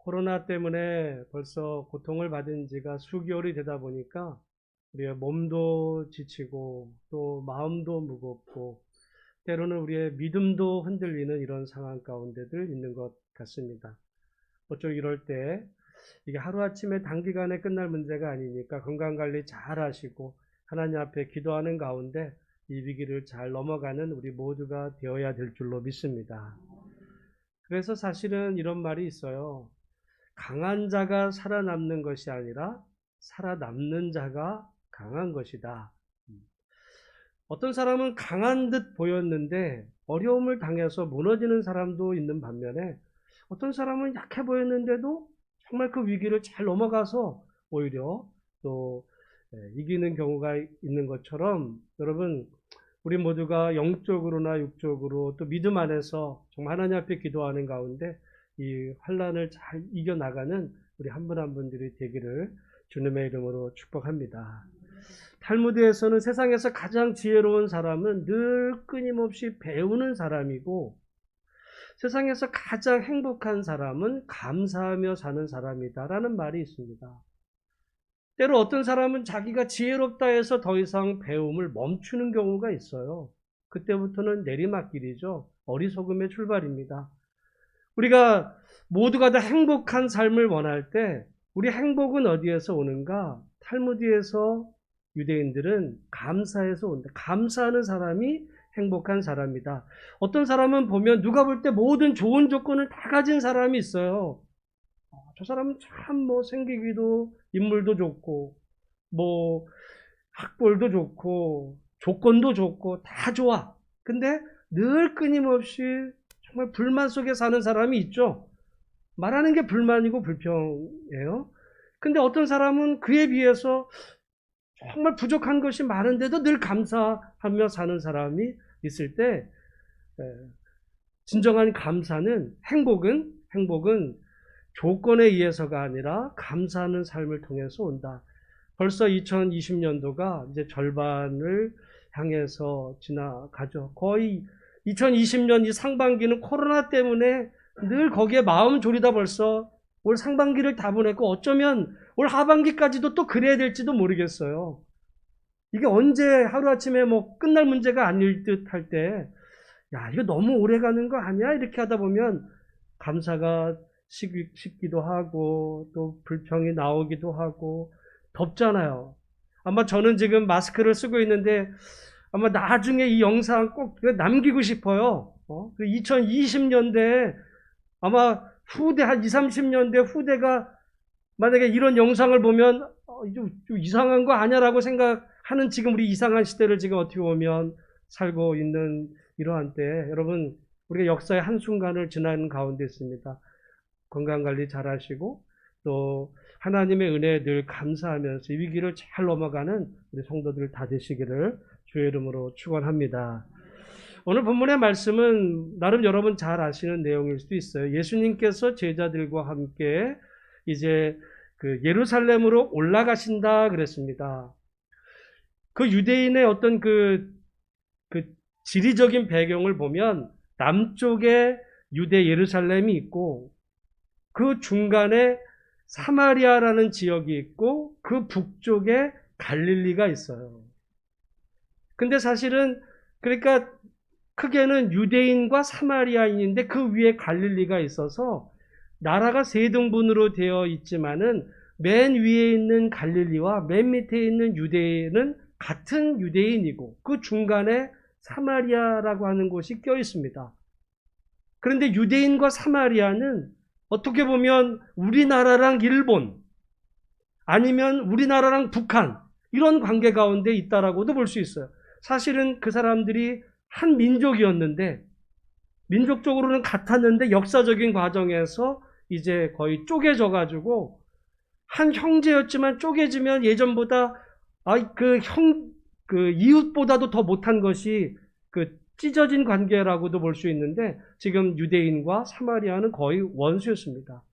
코로나 때문에 벌써 고통을 받은 지가 수개월이 되다 보니까 우리의 몸도 지치고 또 마음도 무겁고 때로는 우리의 믿음도 흔들리는 이런 상황 가운데들 있는 것 같습니다. 어쩌 이럴 때 이게 하루아침에 단기간에 끝날 문제가 아니니까 건강관리 잘 하시고 하나님 앞에 기도하는 가운데 이 위기를 잘 넘어가는 우리 모두가 되어야 될 줄로 믿습니다. 그래서 사실은 이런 말이 있어요. 강한 자가 살아남는 것이 아니라 살아남는 자가 강한 것이다. 어떤 사람은 강한 듯 보였는데 어려움을 당해서 무너지는 사람도 있는 반면에 어떤 사람은 약해 보였는데도 정말 그 위기를 잘 넘어가서 오히려 또 이기는 경우가 있는 것처럼 여러분 우리 모두가 영적으로나 육적으로 또 믿음 안에서 정말 하나님 앞에 기도하는 가운데 이 환난을 잘 이겨나가는 우리 한 분 한 분들이 되기를 주님의 이름으로 축복합니다. 탈무드에서는 세상에서 가장 지혜로운 사람은 늘 끊임없이 배우는 사람이고 세상에서 가장 행복한 사람은 감사하며 사는 사람이다라는 말이 있습니다. 때로 어떤 사람은 자기가 지혜롭다 해서 더 이상 배움을 멈추는 경우가 있어요. 그때부터는 내리막길이죠. 어리석음의 출발입니다. 우리가 모두가 다 행복한 삶을 원할 때 우리 행복은 어디에서 오는가? 탈무드에서 유대인들은 감사해서 온다. 감사하는 사람이 행복한 사람이다. 어떤 사람은 보면 누가 볼 때 모든 좋은 조건을 다 가진 사람이 있어요. 저 사람은 참 뭐 생기기도 인물도 좋고 뭐 학벌도 좋고 조건도 좋고 다 좋아. 근데 늘 끊임없이 정말 불만 속에 사는 사람이 있죠. 말하는 게 불만이고 불평이에요. 근데 어떤 사람은 그에 비해서 정말 부족한 것이 많은데도 늘 감사하며 사는 사람이 있을 때 진정한 감사는 행복은 조건에 의해서가 아니라 감사하는 삶을 통해서 온다. 벌써 2020년도가 이제 절반을 향해서 지나가죠. 거의 2020년 이 상반기는 코로나 때문에 늘 거기에 마음 졸이다 벌써 올 상반기를 다 보냈고 어쩌면 올 하반기까지도 또 그래야 될지도 모르겠어요. 이게 언제 하루아침에 뭐 끝날 문제가 아닐 듯 할 때, 야, 이거 너무 오래 가는 거 아니야? 이렇게 하다 보면 감사가 식기도 하고 또 불평이 나오기도 하고 덥잖아요. 아마 저는 지금 마스크를 쓰고 있는데 아마 나중에 이 영상 꼭 남기고 싶어요. 2020년대에 아마 후대 한 20, 30년대 후대가 만약에 이런 영상을 보면 좀 이상한 거 아니야라고 생각하는 지금 우리 이상한 시대를 지금 어떻게 보면 살고 있는 이러한 때 여러분 우리가 역사의 한순간을 지나는 가운데 있습니다. 건강관리 잘 하시고 또 하나님의 은혜에 늘 감사하면서 이 위기를 잘 넘어가는 우리 성도들 다 되시기를 주의 이름으로 축원합니다. 오늘 본문의 말씀은 나름 여러분 잘 아시는 내용일 수도 있어요. 예수님께서 제자들과 함께 이제 그 예루살렘으로 올라가신다 그랬습니다. 그 유대인의 어떤 그 지리적인 배경을 보면 남쪽에 유대 예루살렘이 있고 그 중간에 사마리아라는 지역이 있고 그 북쪽에 갈릴리가 있어요. 근데 사실은 그러니까 크게는 유대인과 사마리아인인데 그 위에 갈릴리가 있어서 나라가 세 등분으로 되어 있지만은 맨 위에 있는 갈릴리와 맨 밑에 있는 유대인은 같은 유대인이고 그 중간에 사마리아라고 하는 곳이 껴 있습니다. 그런데 유대인과 사마리아는 어떻게 보면 우리나라랑 일본 아니면 우리나라랑 북한 이런 관계 가운데 있다라고도 볼 수 있어요. 사실은 그 사람들이 한 민족이었는데 민족적으로는 같았는데 역사적인 과정에서 이제 거의 쪼개져 가지고 한 형제였지만 쪼개지면 예전보다 그 이웃보다도 더 못한 것이 그 찢어진 관계라고도 볼 수 있는데 지금 유대인과 사마리아는 거의 원수였습니다.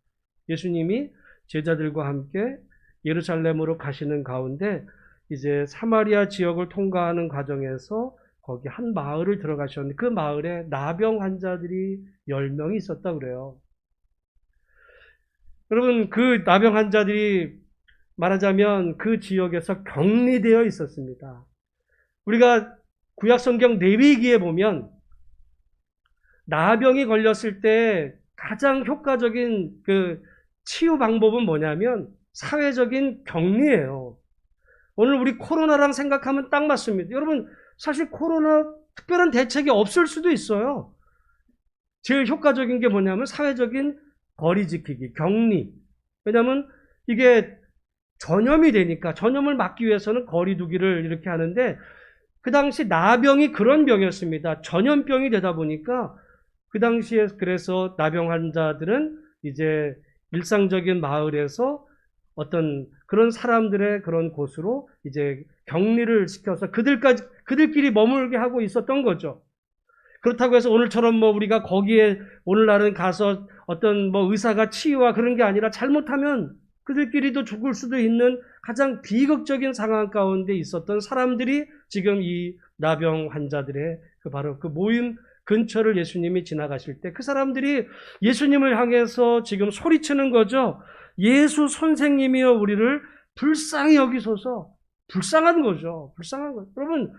예수님이 제자들과 함께 예루살렘으로 가시는 가운데 이제 사마리아 지역을 통과하는 과정에서 거기 한 마을을 들어가셨는데 그 마을에 나병 환자들이 10명이 있었다 그래요. 여러분, 그 나병 환자들이 말하자면 그 지역에서 격리되어 있었습니다. 우리가 구약 성경 레위기에 보면 나병이 걸렸을 때 가장 효과적인 그 치유 방법은 뭐냐면 사회적인 격리예요. 오늘 우리 코로나랑 생각하면 딱 맞습니다. 여러분, 사실 코로나 특별한 대책이 없을 수도 있어요. 제일 효과적인 게 뭐냐면 사회적인 거리 지키기, 격리. 왜냐하면 이게 전염이 되니까 전염을 막기 위해서는 거리 두기를 이렇게 하는데 그 당시 나병이 그런 병이었습니다. 전염병이 되다 보니까 그 당시에 그래서 나병 환자들은 이제 일상적인 마을에서 어떤 그런 사람들의 그런 곳으로 이제 격리를 시켜서 그들끼리 머물게 하고 있었던 거죠. 그렇다고 해서 오늘처럼 뭐 우리가 거기에 오늘날은 가서 어떤 뭐 의사가 치유와 그런 게 아니라 잘못하면 그들끼리도 죽을 수도 있는 가장 비극적인 상황 가운데 있었던 사람들이 지금 이 나병 환자들의 바로 그 모임 근처를 예수님이 지나가실 때 그 사람들이 예수님을 향해서 지금 소리치는 거죠. 예수 선생님이여 우리를 불쌍히 여기소서. 불쌍한 거죠. 불쌍한 거죠. 여러분,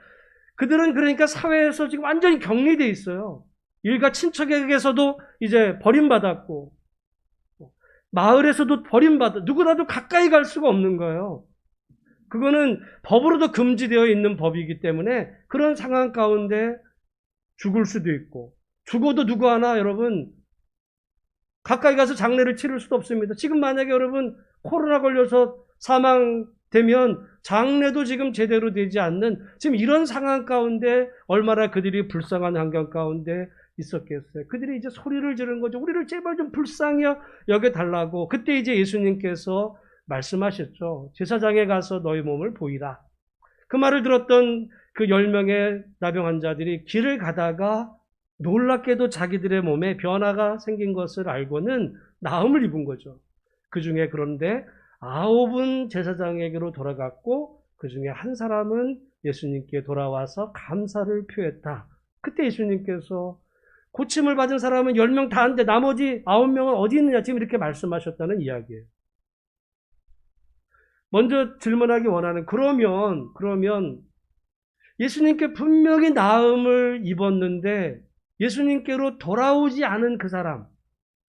그들은 그러니까 사회에서 지금 완전히 격리돼 있어요. 일가 친척에게서도 이제 버림받았고 마을에서도 누구라도 가까이 갈 수가 없는 거예요. 그거는 법으로도 금지되어 있는 법이기 때문에 그런 상황 가운데 죽을 수도 있고 죽어도 누구 하나 여러분 가까이 가서 장례를 치를 수도 없습니다. 지금 만약에 여러분 코로나 걸려서 사망되면 장례도 지금 제대로 되지 않는 지금 이런 상황 가운데 얼마나 그들이 불쌍한 환경 가운데 있었겠어요. 그들이 이제 소리를 지른 거죠. 우리를 제발 좀 불쌍히 여겨달라고. 그때 이제 예수님께서 말씀하셨죠. 제사장에 가서 너희 몸을 보이라. 그 말을 들었던 그 10명의 나병 환자들이 길을 가다가 놀랍게도 자기들의 몸에 변화가 생긴 것을 알고는 나음을 입은 거죠. 그 중에 그런데 9은 제사장에게로 돌아갔고 그 중에 한 사람은 예수님께 돌아와서 감사를 표했다. 그때 예수님께서 고침을 받은 사람은 10명 다 한데 나머지 9명은 어디 있느냐 지금 이렇게 말씀하셨다는 이야기예요. 먼저 질문하기 원하는 그러면 예수님께 분명히 나음을 입었는데 예수님께로 돌아오지 않은 그 사람,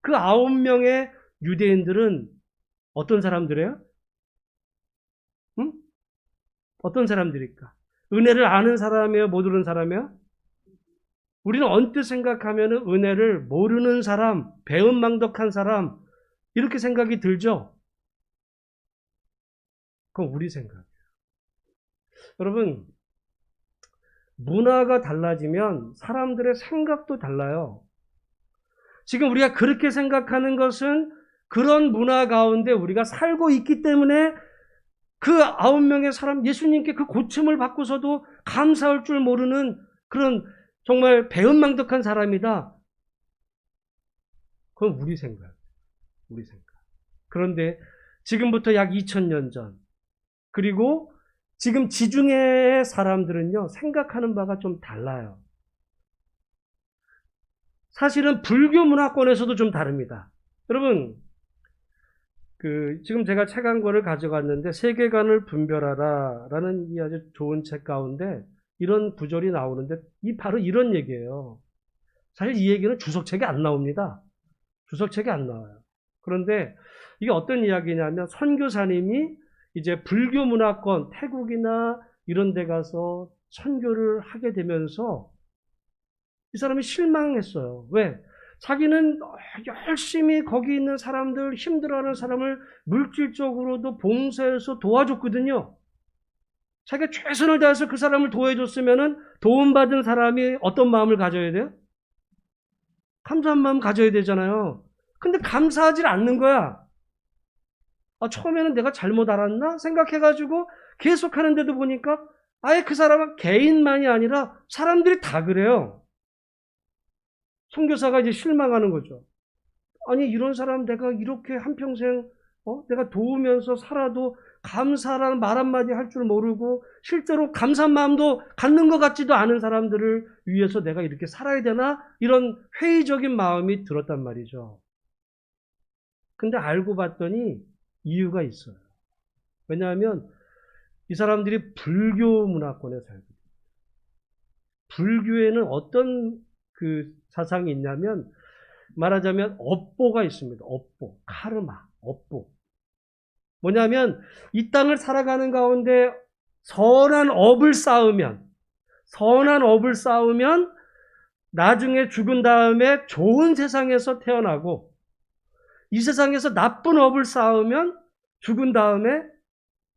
그 9명의 유대인들은 어떤 사람들이에요? 응? 어떤 사람들일까? 은혜를 아는 사람이에요? 모르는 사람이에요? 우리는 언뜻 생각하면 은혜를 모르는 사람, 배은망덕한 사람 이렇게 생각이 들죠? 그건 우리 생각이에요. 여러분, 문화가 달라지면 사람들의 생각도 달라요. 지금 우리가 그렇게 생각하는 것은 그런 문화 가운데 우리가 살고 있기 때문에 그 9명의 사람, 예수님께 그 고침을 받고서도 감사할 줄 모르는 그런 정말 배은망덕한 사람이다. 그건 우리 생각. 그런데 지금부터 약 2000년 전, 그리고 지금 지중해 사람들은요, 생각하는 바가 좀 달라요. 사실은 불교 문화권에서도 좀 다릅니다. 여러분, 지금 제가 책 한 권을 가져갔는데, 세계관을 분별하라 라는 이 아주 좋은 책 가운데 이런 구절이 나오는데, 바로 이런 얘기예요. 사실 이 얘기는 주석책에 안 나옵니다. 주석책에 안 나와요. 그런데 이게 어떤 이야기냐면, 선교사님이 이제 불교 문화권, 태국이나 이런 데 가서 선교를 하게 되면서 이 사람이 실망했어요. 왜? 자기는 열심히 거기 있는 사람들, 힘들어하는 사람을 물질적으로도 봉사해서 도와줬거든요. 자기가 최선을 다해서 그 사람을 도와줬으면 도움받은 사람이 어떤 마음을 가져야 돼요? 감사한 마음 가져야 되잖아요. 근데 감사하지 않는 거야. 처음에는 내가 잘못 알았나 생각해가지고 계속 하는데도 보니까 아예 그 사람은 개인만이 아니라 사람들이 다 그래요. 선교사가 이제 실망하는 거죠. 아니 이런 사람 내가 이렇게 한평생 내가 도우면서 살아도 감사라는 말 한마디 할 줄 모르고 실제로 감사한 마음도 갖는 것 같지도 않은 사람들을 위해서 내가 이렇게 살아야 되나? 이런 회의적인 마음이 들었단 말이죠. 근데 알고 봤더니 이유가 있어요. 왜냐하면 이 사람들이 불교 문화권에 살고, 불교에는 어떤 그 사상이 있냐면, 말하자면 업보가 있습니다. 업보, 카르마, 업보. 뭐냐면 이 땅을 살아가는 가운데 선한 업을 쌓으면 나중에 죽은 다음에 좋은 세상에서 태어나고, 이 세상에서 나쁜 업을 쌓으면 죽은 다음에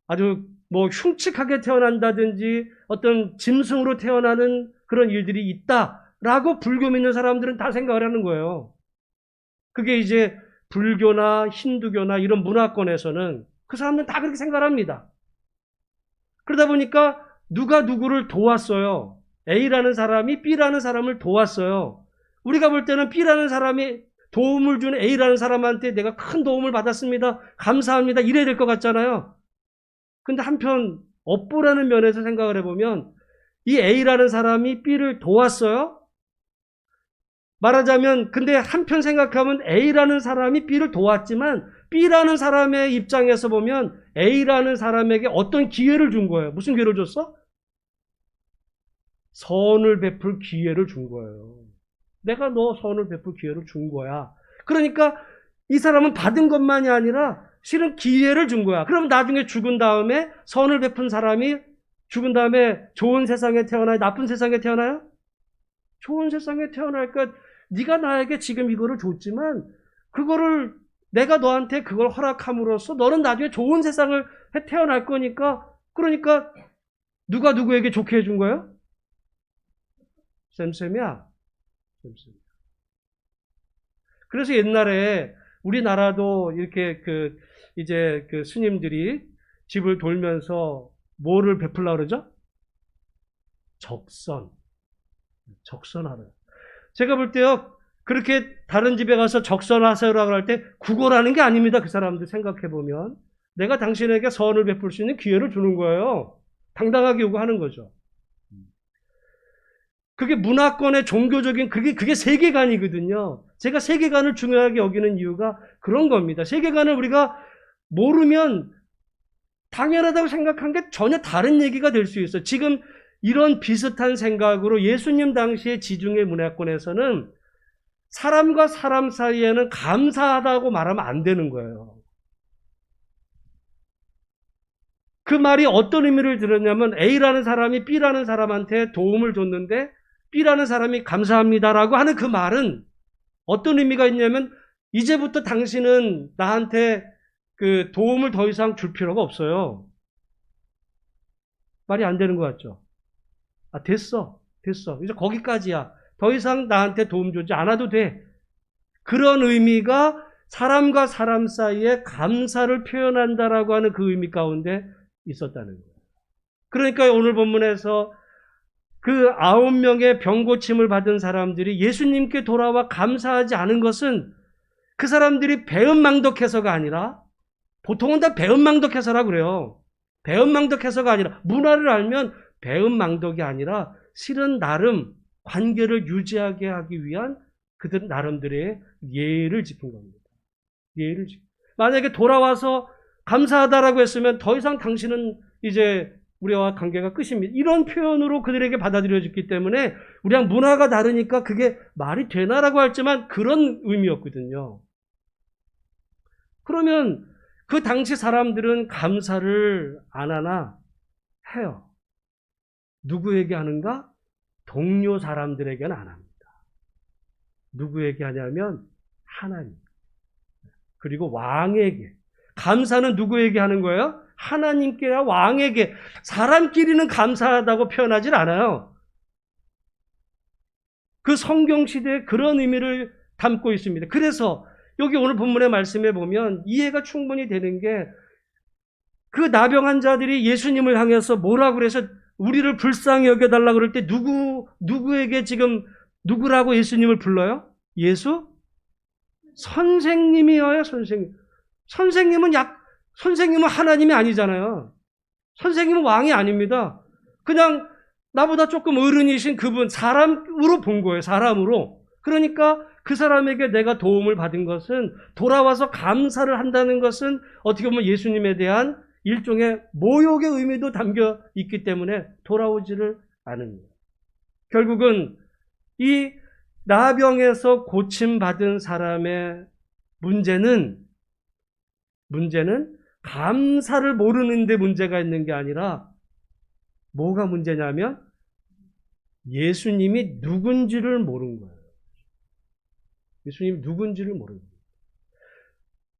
아주 흉측하게 태어난다든지 어떤 짐승으로 태어나는 그런 일들이 있다라고 불교 믿는 사람들은 다 생각을 하는 거예요. 그게 이제 불교나 힌두교나 이런 문화권에서는 그 사람들은 다 그렇게 생각합니다. 그러다 보니까 누가 누구를 도왔어요. A라는 사람이 B라는 사람을 도왔어요. 우리가 볼 때는 B라는 사람이 도움을 준 A라는 사람한테 내가 큰 도움을 받았습니다, 감사합니다, 이래야 될 것 같잖아요. 근데 한편 업보라는 면에서 생각을 해보면 이 A라는 사람이 B를 도왔어요. 말하자면 근데 한편 생각하면 A라는 사람이 B를 도왔지만 B라는 사람의 입장에서 보면 A라는 사람에게 어떤 기회를 준 거예요. 무슨 기회를 줬어? 선을 베풀 기회를 준 거예요. 내가 너 선을 베풀 기회를 준 거야. 그러니까 이 사람은 받은 것만이 아니라 실은 기회를 준 거야. 그럼 나중에 죽은 다음에 선을 베푼 사람이 죽은 다음에 좋은 세상에 태어나요? 나쁜 세상에 태어나요? 좋은 세상에 태어날까? 네가 나에게 지금 이거를 줬지만 그거를 내가 너한테 그걸 허락함으로써 너는 나중에 좋은 세상을 태어날 거니까, 그러니까 누가 누구에게 좋게 해준 거예요? 쌤쌤이야. 쌤쌤이야. 그래서 옛날에 우리나라도 이렇게 이제 스님들이 집을 돌면서 뭐를 베풀려고 그러죠? 적선하래요. 제가 볼 때요, 그렇게 다른 집에 가서 적선하세요라고 할 때 구걸하는 게 아닙니다. 그 사람들 생각해보면. 내가 당신에게 선을 베풀 수 있는 기회를 주는 거예요. 당당하게 요구하는 거죠. 그게 문화권의 종교적인, 그게 세계관이거든요. 제가 세계관을 중요하게 여기는 이유가 그런 겁니다. 세계관을 우리가 모르면 당연하다고 생각한 게 전혀 다른 얘기가 될 수 있어요. 지금 이런 비슷한 생각으로 예수님 당시의 지중해 문화권에서는 사람과 사람 사이에는 감사하다고 말하면 안 되는 거예요. 그 말이 어떤 의미를 들었냐면 A라는 사람이 B라는 사람한테 도움을 줬는데 B라는 사람이 감사합니다라고 하는 그 말은 어떤 의미가 있냐면 이제부터 당신은 나한테 그 도움을 더 이상 줄 필요가 없어요. 말이 안 되는 것 같죠? 아, 됐어. 이제 거기까지야. 더 이상 나한테 도움 주지 않아도 돼. 그런 의미가 사람과 사람 사이에 감사를 표현한다라고 하는 그 의미 가운데 있었다는 거예요. 그러니까 오늘 본문에서 그 9명의 병고침을 받은 사람들이 예수님께 돌아와 감사하지 않은 것은 그 사람들이 배은망덕해서가 아니라, 보통은 다 배은망덕해서라고 그래요. 배은망덕해서가 아니라, 문화를 알면 배은망덕이 아니라 실은 나름 관계를 유지하게 하기 위한 그들 나름들의 예의를 지킨 겁니다. 예의를 지킨. 만약에 돌아와서 감사하다라고 했으면 더 이상 당신은 이제 우리와 관계가 끝입니다, 이런 표현으로 그들에게 받아들여졌기 때문에 우리랑 문화가 다르니까 그게 말이 되나라고 했지만 그런 의미였거든요. 그러면 그 당시 사람들은 감사를 안 하나? 해요. 누구에게 하는가? 동료 사람들에게는 안 합니다. 누구에게 하냐면 하나님, 그리고 왕에게. 감사는 누구에게 하는 거예요? 하나님께나 왕에게. 사람끼리는 감사하다고 표현하지 않아요. 그 성경 시대에 그런 의미를 담고 있습니다. 그래서 여기 오늘 본문의 말씀에 보면 이해가 충분히 되는 게, 그 나병한 자들이 예수님을 향해서 뭐라고 그래서 우리를 불쌍히 여겨달라고 그럴 때 누구에게 지금 누구라고 예수님을 불러요? 예수? 선생님이어요, 선생님. 선생님은 하나님이 아니잖아요. 선생님은 왕이 아닙니다. 그냥 나보다 조금 어른이신 그분, 사람으로 본 거예요, 사람으로. 그러니까 그 사람에게 내가 도움을 받은 것은 돌아와서 감사를 한다는 것은 어떻게 보면 예수님에 대한 일종의 모욕의 의미도 담겨 있기 때문에 돌아오지를 않습니다. 결국은 이 나병에서 고침받은 사람의 문제는 감사를 모르는 데 문제가 있는 게 아니라 뭐가 문제냐면 예수님이 누군지를 모르는 거예요. 예수님이 누군지를 모르는 거예요.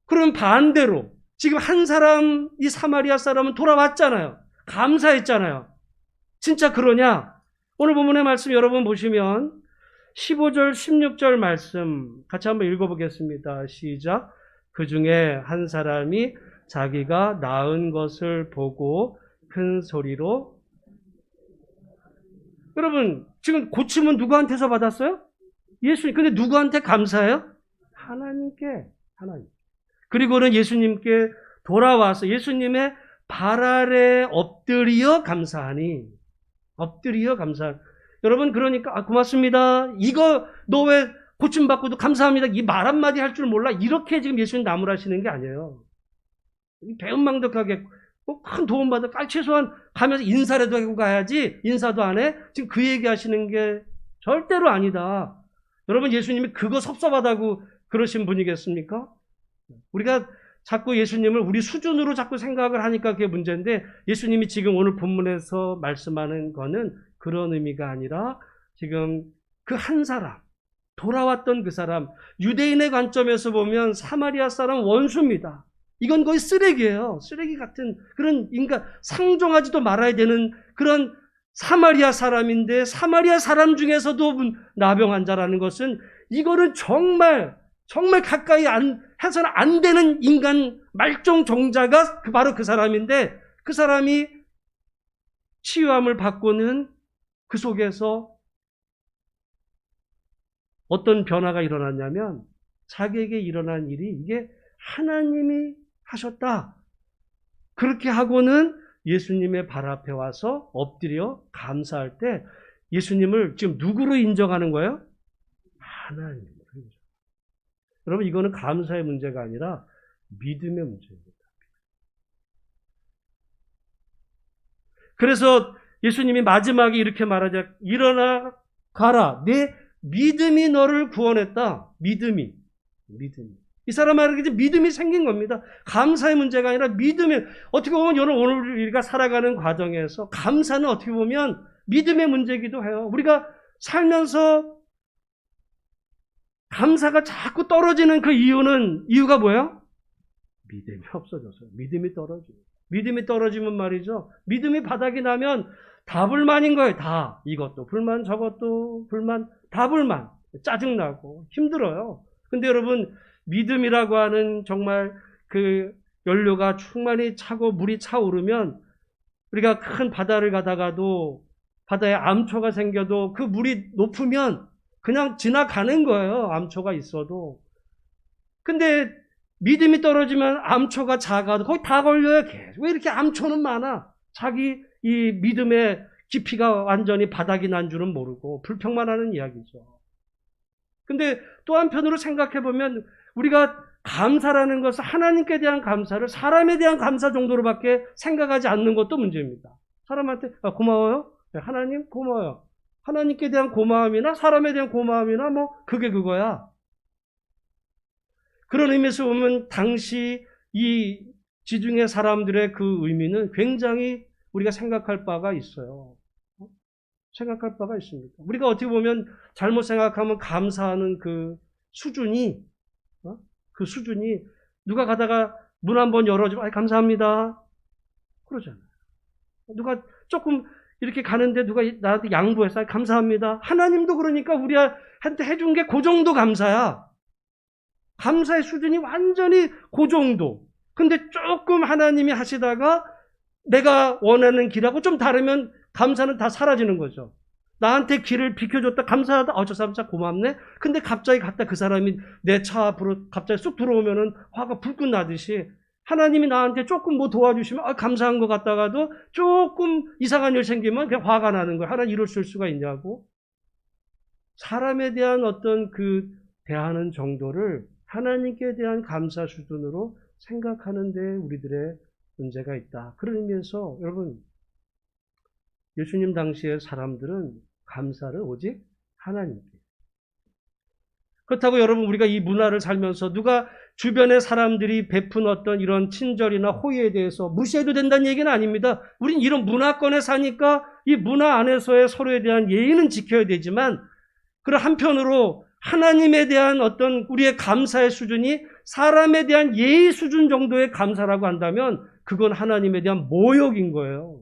그럼 반대로 지금 한 사람, 이 사마리아 사람은 돌아왔잖아요. 감사했잖아요. 진짜 그러냐? 오늘 본문의 말씀 여러분 보시면 15절, 16절 말씀 같이 한번 읽어보겠습니다. 시작. 그 중에 한 사람이 자기가 나은 것을 보고 큰 소리로, 여러분 지금 고침은 누구한테서 받았어요? 예수님. 근데 누구한테 감사해요? 하나님께. 하나님. 그리고는 예수님께 돌아와서 예수님의 발 아래 엎드려 감사하니. 엎드려 감사하니. 여러분 그러니까 고맙습니다. 이거 너 왜 고침받고도 감사합니다. 이 말 한마디 할 줄 몰라. 이렇게 지금 예수님 나무라시는 게 아니에요. 배은망덕하게 큰 도움받아 최소한 가면서 인사라도 하고 가야지 인사도 안 해? 지금 그 얘기하시는 게 절대로 아니다. 여러분 예수님이 그거 섭섭하다고 그러신 분이겠습니까? 우리가 자꾸 예수님을 우리 수준으로 자꾸 생각을 하니까 그게 문제인데 예수님이 지금 오늘 본문에서 말씀하는 거는 그런 의미가 아니라 지금 그 한 사람, 돌아왔던 그 사람, 유대인의 관점에서 보면 사마리아 사람 원수입니다. 이건 거의 쓰레기예요. 쓰레기 같은 그런 인간, 상종하지도 말아야 되는 그런 사마리아 사람인데 사마리아 사람 중에서도 나병 환자라는 것은 이거는 정말 가까이 해서는 안 되는 인간 말종 종자가 바로 그 사람인데 그 사람이 치유함을 받고는 그 속에서 어떤 변화가 일어났냐면 자기에게 일어난 일이 이게 하나님이 하셨다. 그렇게 하고는 예수님의 발 앞에 와서 엎드려 감사할 때 예수님을 지금 누구로 인정하는 거예요? 하나님. 여러분 이거는 감사의 문제가 아니라 믿음의 문제입니다. 그래서 예수님이 마지막에 이렇게 말하자. 일어나 가라. 내 믿음이 너를 구원했다. 믿음이. 이 사람에게 믿음이 생긴 겁니다. 감사의 문제가 아니라 믿음이. 어떻게 보면 오늘 우리가 살아가는 과정에서 감사는 어떻게 보면 믿음의 문제이기도 해요. 우리가 살면서 감사가 자꾸 떨어지는 그 이유가 뭐예요? 믿음이 없어져서요. 믿음이 떨어지고. 믿음이 떨어지면 말이죠. 믿음이 바닥이 나면 다 불만인 거예요. 다. 이것도 불만, 저것도 불만, 다 불만. 짜증나고 힘들어요. 근데 여러분 믿음이라고 하는 정말 그 연료가 충만히 차고 물이 차오르면 우리가 큰 바다를 가다가도 바다에 암초가 생겨도 그 물이 높으면 그냥 지나가는 거예요. 암초가 있어도. 근데 믿음이 떨어지면 암초가 작아도 거기 다 걸려요. 계속. 왜 이렇게 암초는 많아? 자기 이 믿음의 깊이가 완전히 바닥이 난 줄은 모르고 불평만 하는 이야기죠. 근데 또 한편으로 생각해보면 우리가 감사라는 것은 하나님께 대한 감사를 사람에 대한 감사 정도로밖에 생각하지 않는 것도 문제입니다. 사람한테 고마워요? 네, 하나님 고마워요. 하나님께 대한 고마움이나 사람에 대한 고마움이나 그게 그거야. 그런 의미에서 보면 당시 이 지중해 사람들의 그 의미는 굉장히 우리가 생각할 바가 있어요. 생각할 바가 있습니다. 우리가 어떻게 보면 잘못 생각하면 감사하는 그 수준이 누가 가다가 문 한번 열어주면 감사합니다. 그러잖아요. 누가 조금 이렇게 가는데 누가 나한테 양보했어요. 감사합니다. 하나님도 그러니까 우리한테 해준 게 그 정도 감사야. 감사의 수준이 완전히 그 정도. 근데 조금 하나님이 하시다가 내가 원하는 길하고 좀 다르면 감사는 다 사라지는 거죠. 나한테 길을 비켜줬다 감사하다. 저 사람 진짜 고맙네. 근데 갑자기 갔다 그 사람이 내 차 앞으로 갑자기 쑥 들어오면은 화가 불끈 나듯이 하나님이 나한테 조금 도와주시면 감사한 것 같다가도 조금 이상한 일 생기면 그냥 화가 나는 거야. 하나님 이럴 수가 있냐고. 사람에 대한 어떤 그 대하는 정도를 하나님께 대한 감사 수준으로 생각하는 데 우리들의 문제가 있다. 그런 의미에서 여러분, 예수님 당시의 사람들은 감사를 오직 하나님께. 그렇다고 여러분, 우리가 이 문화를 살면서 누가 주변의 사람들이 베푼 어떤 이런 친절이나 호의에 대해서 무시해도 된다는 얘기는 아닙니다. 우린 이런 문화권에 사니까 이 문화 안에서의 서로에 대한 예의는 지켜야 되지만, 그런 한편으로 하나님에 대한 어떤 우리의 감사의 수준이 사람에 대한 예의 수준 정도의 감사라고 한다면 그건 하나님에 대한 모욕인 거예요.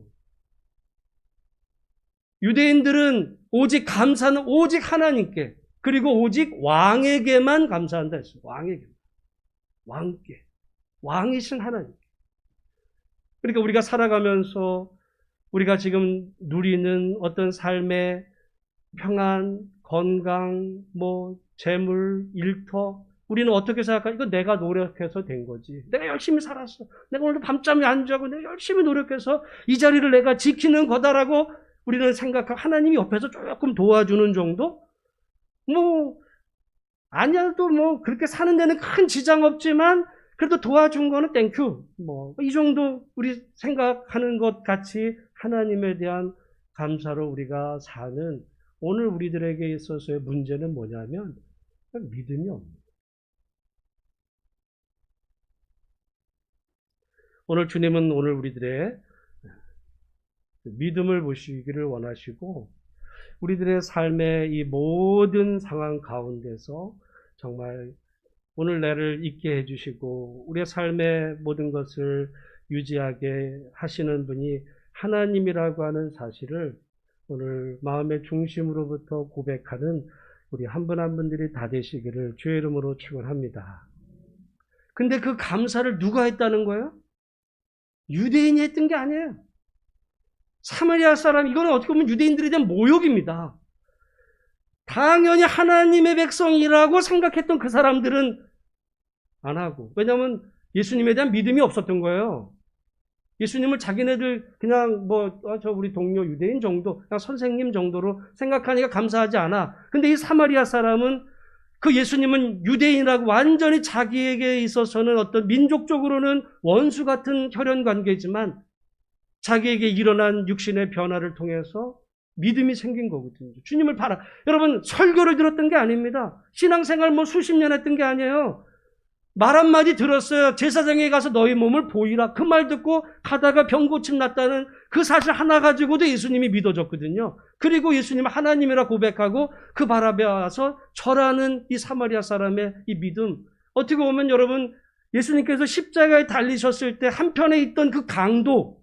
유대인들은 오직 감사는 오직 하나님께, 그리고 오직 왕에게만 감사한다 했어요. 왕에게. 왕께. 왕이신 하나님. 그러니까 우리가 살아가면서 우리가 지금 누리는 어떤 삶의 평안, 건강, 재물, 일터, 우리는 어떻게 생각할까? 이거 내가 노력해서 된 거지. 내가 열심히 살았어. 내가 오늘 밤잠이 안 자고 내가 열심히 노력해서 이 자리를 내가 지키는 거다라고 우리는 생각하고 하나님이 옆에서 조금 도와주는 정도? 아니어도 그렇게 사는 데는 큰 지장 없지만 그래도 도와준 거는 땡큐. 이 정도 우리 생각하는 것 같이 하나님에 대한 감사로 우리가 사는 오늘 우리들에게 있어서의 문제는 뭐냐면 믿음이 없는. 오늘 주님은 오늘 우리들의 믿음을 보시기를 원하시고 우리들의 삶의 이 모든 상황 가운데서 정말 오늘 나를 있게 해주시고 우리의 삶의 모든 것을 유지하게 하시는 분이 하나님이라고 하는 사실을 오늘 마음의 중심으로부터 고백하는 우리 한 분 한 분들이 다 되시기를 주의 이름으로 축원합니다. 근데 그 감사를 누가 했다는 거예요? 유대인이 했던 게 아니에요. 사마리아 사람, 이거는 어떻게 보면 유대인들에 대한 모욕입니다. 당연히 하나님의 백성이라고 생각했던 그 사람들은 안 하고, 왜냐하면 예수님에 대한 믿음이 없었던 거예요. 예수님을 자기네들 그냥 우리 동료 유대인 정도, 그냥 선생님 정도로 생각하니까 감사하지 않아. 근데 이 사마리아 사람은 그 예수님은 유대인이라고 완전히 자기에게 있어서는 어떤 민족적으로는 원수 같은 혈연 관계지만 자기에게 일어난 육신의 변화를 통해서 믿음이 생긴 거거든요. 주님을 여러분, 설교를 들었던 게 아닙니다. 신앙생활 수십 년 했던 게 아니에요. 말 한마디 들었어요. 제사장에 가서 너희 몸을 보이라. 그 말 듣고 가다가 병고침 났다는 그 사실 하나 가지고도 예수님이 믿어졌거든요. 그리고 예수님을 하나님이라 고백하고 그 발 앞에 와서 절하는 이 사마리아 사람의 이 믿음. 어떻게 보면 여러분, 예수님께서 십자가에 달리셨을 때 한편에 있던 그 강도,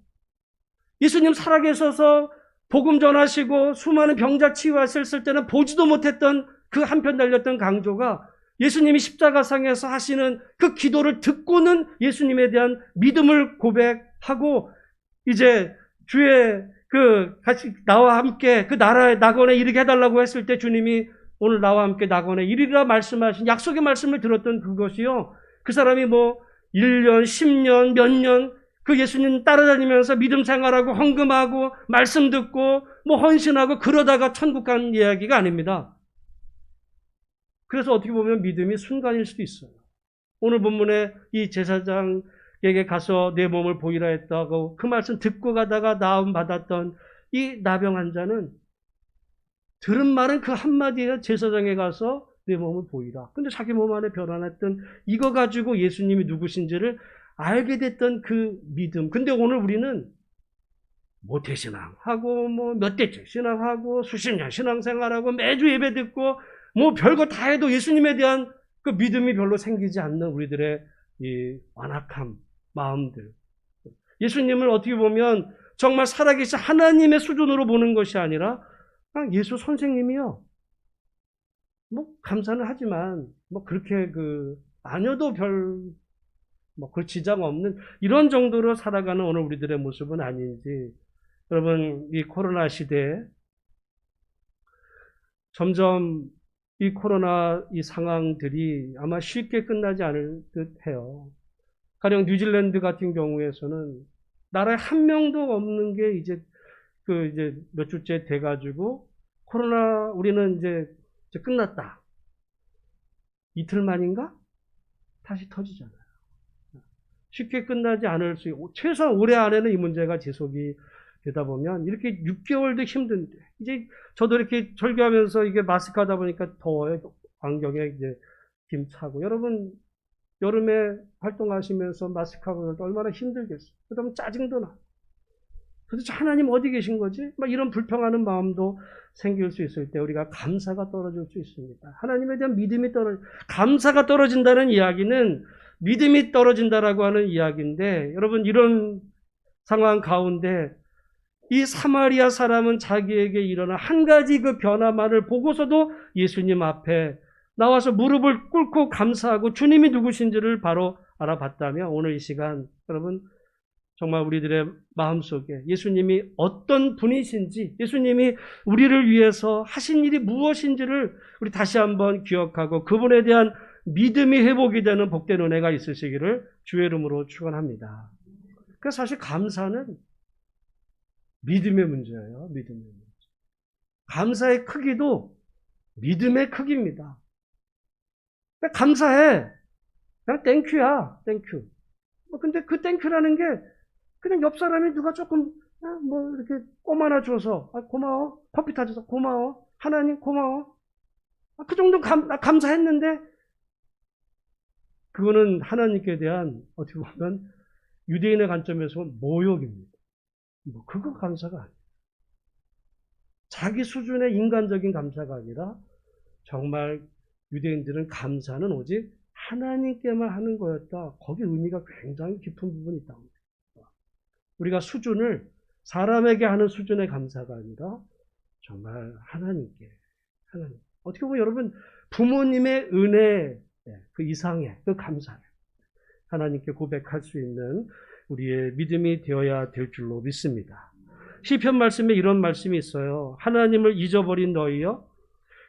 예수님 살아계셔서 복음 전하시고 수많은 병자 치유하셨을 때는 보지도 못했던 그 한편 달렸던 강조가 예수님이 십자가상에서 하시는 그 기도를 듣고는 예수님에 대한 믿음을 고백하고 이제 주의 같이 나와 함께 그 나라의 낙원에 이르게 해달라고 했을 때 주님이 오늘 나와 함께 낙원에 이르리라 말씀하신 약속의 말씀을 들었던 그것이요. 그 사람이 1년, 10년, 몇 년 그 예수님 따라다니면서 믿음 생활하고 헌금하고 말씀 듣고 헌신하고 그러다가 천국 간 이야기가 아닙니다. 그래서 어떻게 보면 믿음이 순간일 수도 있어요. 오늘 본문에 이 제사장에게 가서 내 몸을 보이라 했다고 그 말씀 듣고 가다가 나음 받았던 이 나병 환자는 들은 말은 그 한마디에 제사장에 가서 내 몸을 보이라. 근데 자기 몸 안에 변화했던 이거 가지고 예수님이 누구신지를 알게 됐던 그 믿음. 근데 오늘 우리는 모태신앙하고 몇 대째 신앙하고 수십 년 신앙생활하고 매주 예배 듣고 별거 다 해도 예수님에 대한 그 믿음이 별로 생기지 않는 우리들의 이 완악함, 마음들. 예수님을 어떻게 보면 정말 살아계신 하나님의 수준으로 보는 것이 아니라 그냥 예수 선생님이요. 감사는 하지만 그렇게 아니어도 그 지장 없는 이런 정도로 살아가는 오늘 우리들의 모습은 아닌지. 여러분, 이 코로나 시대에 점점 이 코로나 이 상황들이 아마 쉽게 끝나지 않을 듯 해요. 가령 뉴질랜드 같은 경우에서는 나라에 한 명도 없는 게 이제 몇 주째 돼가지고 코로나 우리는 이제 끝났다. 이틀 만인가? 다시 터지잖아요. 쉽게 끝나지 않을 수 있고, 최소한 올해 안에는 이 문제가 지속이 되다 보면, 이렇게 6개월도 힘든데, 이제 저도 이렇게 절교하면서 이게 마스크 하다 보니까 더워요. 안경에 이제 김 차고. 여러분, 여름에 활동하시면서 마스크하고 얼마나 힘들겠어요. 그러면 짜증도 나. 도대체 하나님 어디 계신 거지? 막 이런 불평하는 마음도 생길 수 있을 때 우리가 감사가 떨어질 수 있습니다. 하나님에 대한 믿음이 감사가 떨어진다는 이야기는 믿음이 떨어진다라고 하는 이야기인데, 여러분, 이런 상황 가운데 이 사마리아 사람은 자기에게 일어난 한 가지 그 변화만을 보고서도 예수님 앞에 나와서 무릎을 꿇고 감사하고 주님이 누구신지를 바로 알아봤다면, 오늘 이 시간 여러분 정말 우리들의 마음속에 예수님이 어떤 분이신지, 예수님이 우리를 위해서 하신 일이 무엇인지를 우리 다시 한번 기억하고 그분에 대한 믿음이 회복이 되는 복된 은혜가 있으시기를 주의 이름으로 축원합니다. 그래서 사실 감사는 믿음의 문제예요. 믿음의 문제. 감사의 크기도 믿음의 크기입니다. 감사해. 그냥 땡큐야. 땡큐. 근데 그 땡큐라는 게 그냥 옆 사람이 누가 조금 뭐 이렇게 껌 하나 줘서 고마워. 커피 타줘서 고마워. 하나님 고마워. 그 정도 감사했는데, 그거는 하나님께 대한 어떻게 보면 유대인의 관점에서 모욕입니다. 뭐 그거 감사가 아니에요. 자기 수준의 인간적인 감사가 아니라 정말 유대인들은 감사는 오직 하나님께만 하는 거였다. 거기 의미가 굉장히 깊은 부분이 있다고 합니다. 우리가 수준을 사람에게 하는 수준의 감사가 아니라 정말 하나님께, 하나님. 어떻게 보면 여러분 부모님의 은혜 그 이상의 그 감사를 하나님께 고백할 수 있는 우리의 믿음이 되어야 될 줄로 믿습니다. 시편 말씀에 이런 말씀이 있어요. 하나님을 잊어버린 너희여,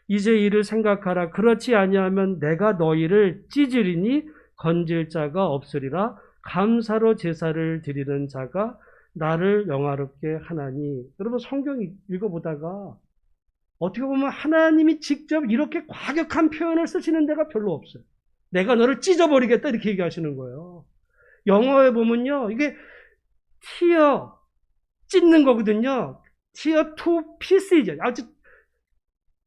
이제 이를 생각하라. 그렇지 아니하면 내가 너희를 찢으리니 건질 자가 없으리라. 감사로 제사를 드리는 자가 나를 영화롭게 하나니. 여러분 성경 읽어보다가 어떻게 보면 하나님이 직접 이렇게 과격한 표현을 쓰시는 데가 별로 없어요. 내가 너를 찢어버리겠다 이렇게 얘기하시는 거예요. 영어에 보면요, 이게 tear, 찢는 거거든요. tear to pieces. 아주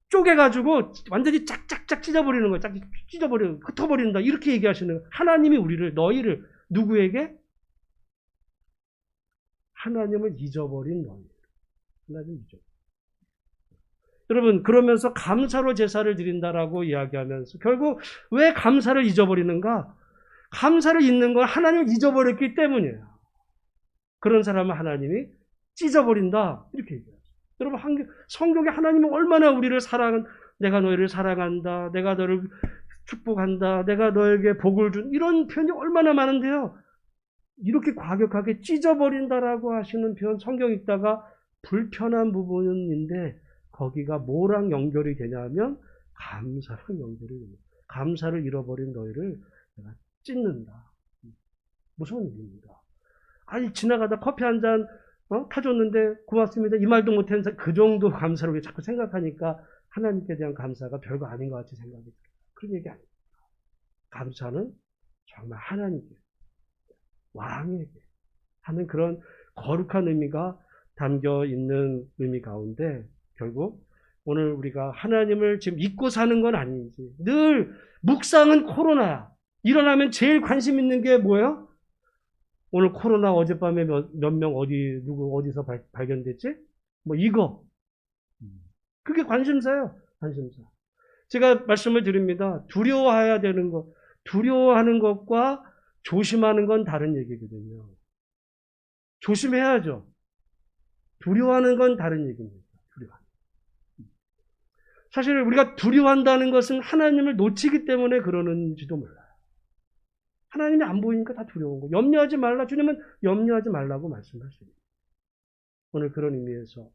쪼개가지고 완전히 짝짝짝 찢어버리는 거예요. 짝 찢어버리는, 흩어버린다. 이렇게 얘기하시는 거예요. 하나님이 우리를, 너희를, 누구에게? 하나님을 잊어버린 너희. 하나님 잊어버린. 여러분, 그러면서 감사로 제사를 드린다라고 이야기하면서 결국 왜 감사를 잊어버리는가? 감사를 잊는 건 하나님을 잊어버렸기 때문이에요. 그런 사람은 하나님이 찢어버린다. 이렇게 얘기해요. 여러분, 성경에 하나님은 얼마나 우리를 내가 너희를 사랑한다. 내가 너를 축복한다. 내가 너에게 복을 준, 이런 표현이 얼마나 많은데요. 이렇게 과격하게 찢어버린다라고 하시는 표현 성경 읽다가 불편한 부분인데 거기가 뭐랑 연결이 되냐면 감사랑 연결이 됩니다. 감사를 잃어버린 너희를 내가 찢는다. 무서운 일입니다. 아니 지나가다 커피 한 잔 타줬는데 고맙습니다. 이 말도 못한 그 정도 감사를 자꾸 생각하니까 하나님께 대한 감사가 별거 아닌 것 같이 생각이 들어요. 그런 얘기 아닙니다. 감사는 정말 하나님께, 왕에게 하는 그런 거룩한 의미가 담겨 있는 의미 가운데 결국 오늘 우리가 하나님을 지금 잊고 사는 건 아닌지, 늘 묵상은 코로나야. 일어나면 제일 관심 있는 게 뭐예요? 오늘 코로나 어젯밤에 몇 명 누구 어디서 발견됐지? 뭐 이거. 그게 관심사예요. 관심사. 제가 말씀을 드립니다. 두려워해야 되는 것, 두려워하는 것과 조심하는 건 다른 얘기거든요. 조심해야죠. 두려워하는 건 다른 얘기입니다. 사실 우리가 두려워한다는 것은 하나님을 놓치기 때문에 그러는지도 몰라요. 하나님이 안 보이니까 다 두려운 거. 염려하지 말라. 주님은 염려하지 말라고 말씀하십니다. 오늘 그런 의미에서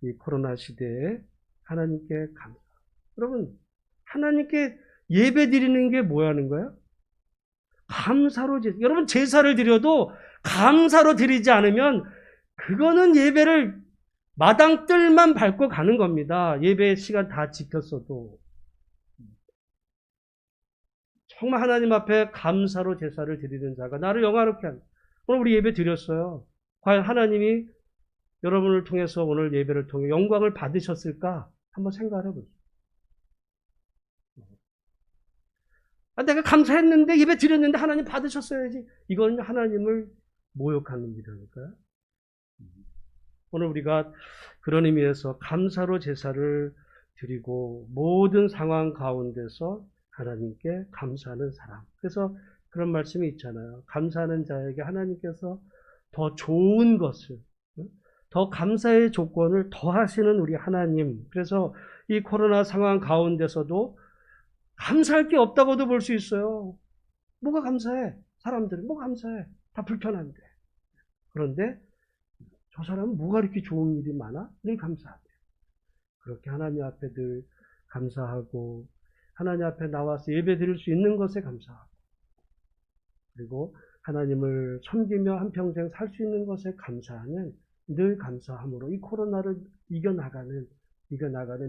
이 코로나 시대에 하나님께 감사. 여러분, 하나님께 예배 드리는 게 뭐 하는 거예요? 감사로 여러분 제사를 드려도 감사로 드리지 않으면 그거는 예배를 마당 뜰만 밟고 가는 겁니다. 예배 시간 다 지켰어도. 정말 하나님 앞에 감사로 제사를 드리는 자가 나를 영화롭게 한다. 오늘 우리 예배 드렸어요. 과연 하나님이 여러분을 통해서 오늘 예배를 통해 영광을 받으셨을까? 한번 생각을 해보세요. 내가 감사했는데 예배 드렸는데 하나님 받으셨어야지. 이건 하나님을 모욕하는 일이니까요. 오늘 우리가 그런 의미에서 감사로 제사를 드리고 모든 상황 가운데서 하나님께 감사하는 사람. 그래서 그런 말씀이 있잖아요. 감사하는 자에게 하나님께서 더 좋은 것을, 더 감사의 조건을 더하시는 우리 하나님. 그래서 이 코로나 상황 가운데서도 감사할 게 없다고도 볼 수 있어요. 뭐가 감사해? 사람들은 뭐가 감사해? 다 불편한데. 그런데 저 사람은 뭐가 이렇게 좋은 일이 많아? 늘 감사하대요. 그렇게 하나님 앞에 늘 감사하고 하나님 앞에 나와서 예배 드릴 수 있는 것에 감사하고 그리고 하나님을 섬기며 한평생 살 수 있는 것에 감사하는 늘 감사함으로 이 코로나를 이겨나가는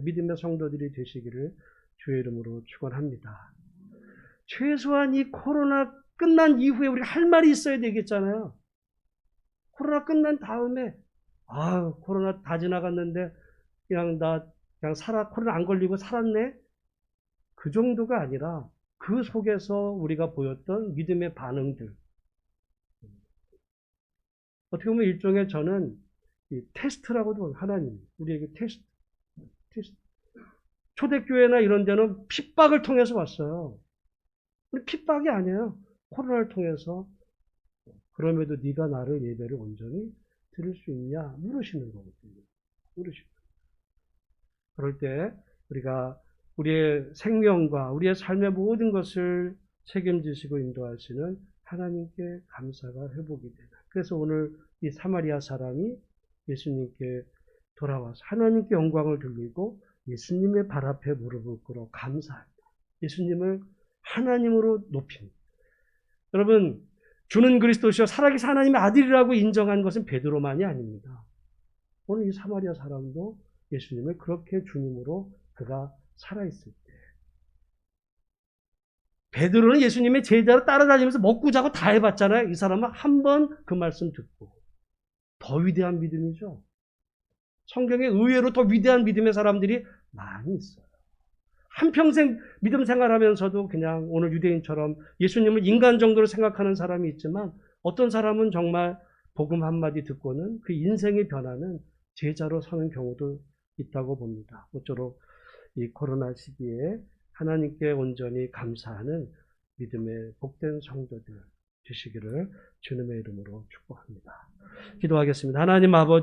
믿음의 성도들이 되시기를 주의 이름으로 축원합니다. 최소한 이 코로나 끝난 이후에 우리가 할 말이 있어야 되겠잖아요. 코로나 끝난 다음에 코로나 다 지나갔는데 그냥 코로나 안 걸리고 살았네. 그 정도가 아니라 그 속에서 우리가 보였던 믿음의 반응들. 어떻게 보면 일종의 저는 이 테스트라고도 봐요. 하나님 우리에게 테스트. 초대교회나 이런 데는 핍박을 통해서 왔어요. 근데 핍박이 아니에요. 코로나를 통해서 그럼에도 네가 나를 예배를 온전히 드릴 수 있냐 물으시는 거거든요. 그럴 때 우리가 우리의 생명과 우리의 삶의 모든 것을 책임지시고 인도하시는 하나님께 감사가 회복이 되다. 그래서 오늘 이 사마리아 사람이 예수님께 돌아와서 하나님께 영광을 돌리고 예수님의 발 앞에 무릎을 꿇어 감사합니다. 예수님을 하나님으로 높입니다. 여러분, 주는 그리스도시요 살아계신 하나님의 아들이라고 인정한 것은 베드로만이 아닙니다. 오늘 이 사마리아 사람도 예수님을 그렇게 주님으로 그가 살아있을 때 베드로는 예수님의 제자로 따라다니면서 먹고 자고 다 해봤잖아요. 이 사람은 한 번 그 말씀 듣고 더 위대한 믿음이죠. 성경에 의외로 더 위대한 믿음의 사람들이 많이 있어요. 한평생 믿음 생활하면서도 그냥 오늘 유대인처럼 예수님을 인간 정도로 생각하는 사람이 있지만 어떤 사람은 정말 복음 한마디 듣고는 그 인생의 변화는 제자로 서는 경우도 있다고 봅니다. 모쪼록 이 코로나 시기에 하나님께 온전히 감사하는 믿음의 복된 성도들 되시기를 주님의 이름으로 축복합니다. 기도하겠습니다. 하나님 아버지